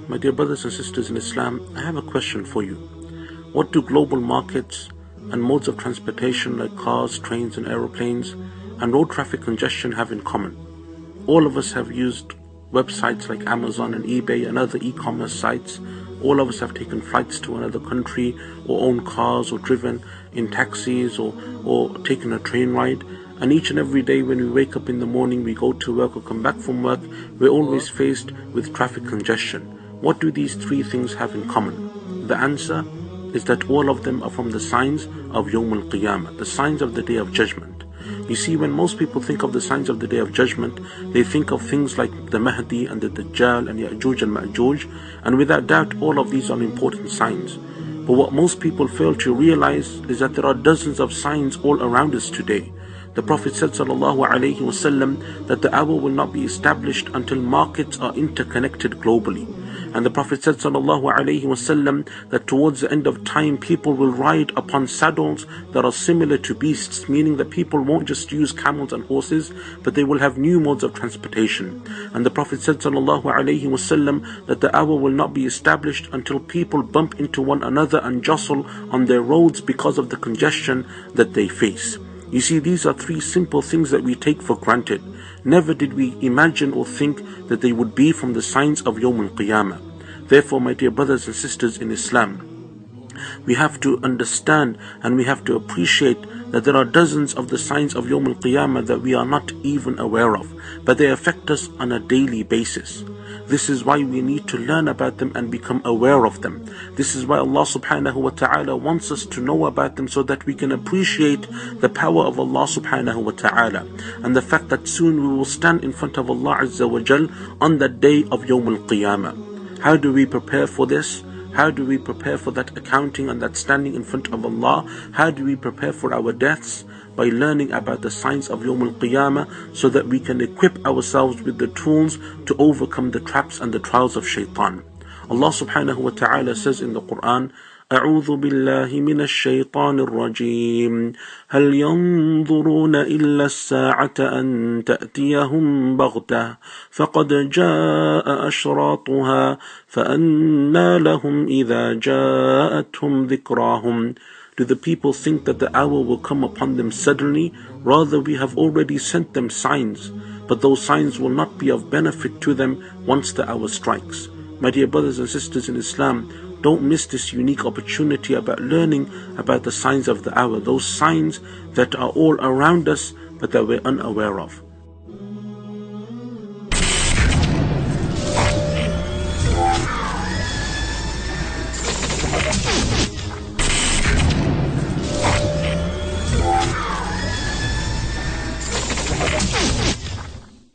My dear brothers and sisters in Islam, I have a question for you. What do global markets and modes of transportation like cars, trains and aeroplanes and road traffic congestion have in common? All of us have used websites like Amazon and eBay and other e-commerce sites. All of us have taken flights to another country, or owned cars, or driven in taxis, or taken a train ride. And each and every day when we wake up in the morning, we go to work or come back from work, we're always faced with traffic congestion. What do these three things have in common? The answer is that all of them are from the signs of Yawm al-Qiyamah, the signs of the Day of Judgment. You see, when most people think of the signs of the Day of Judgment, they think of things like the Mahdi and the Dajjal and Ya'juj and Ma'juj, and without doubt all of these are important signs. But what most people fail to realize is that there are dozens of signs all around us today. The Prophet said ﷺ that the hour will not be established until markets are interconnected globally. And the Prophet said ﷺ that towards the end of time people will ride upon saddles that are similar to beasts, meaning that people won't just use camels and horses, but they will have new modes of transportation. And the Prophet said ﷺ that the hour will not be established until people bump into one another and jostle on their roads because of the congestion that they face. You see, these are three simple things that we take for granted. Never did we imagine or think that they would be from the signs of Yawm al-Qiyamah. Therefore, my dear brothers and sisters in Islam, we have to understand and we have to appreciate that there are dozens of the signs of Yawm al-Qiyamah that we are not even aware of, but they affect us on a daily basis. This is why we need to learn about them and become aware of them. This is why Allah subhanahu wa ta'ala wants us to know about them so that we can appreciate the power of Allah subhanahu wa ta'ala and the fact that soon we will stand in front of Allah Azza wa Jal on that day of Yawm al-Qiyamah. How do we prepare for this? How do we prepare for that accounting and that standing in front of Allah? How do we prepare for our deaths? By learning about the signs of Yawm al-Qiyamah so that we can equip ourselves with the tools to overcome the traps and the trials of shaitan. Allah subhanahu wa ta'ala says in the Quran, أعوذ بالله من الشيطان الرجيم هل ينظرون إلا الساعة أن تأتيهم بغتة فقد جاء أشراطها فأنى لهم إذا جاءتهم ذكراهم. Do the people think that the hour will come upon them suddenly? Rather, we have already sent them signs, but those signs will not be of benefit to them once the hour strikes. My dear brothers and sisters in Islam, don't miss this unique opportunity about learning about the signs of the hour, those signs that are all around us but that we're unaware of.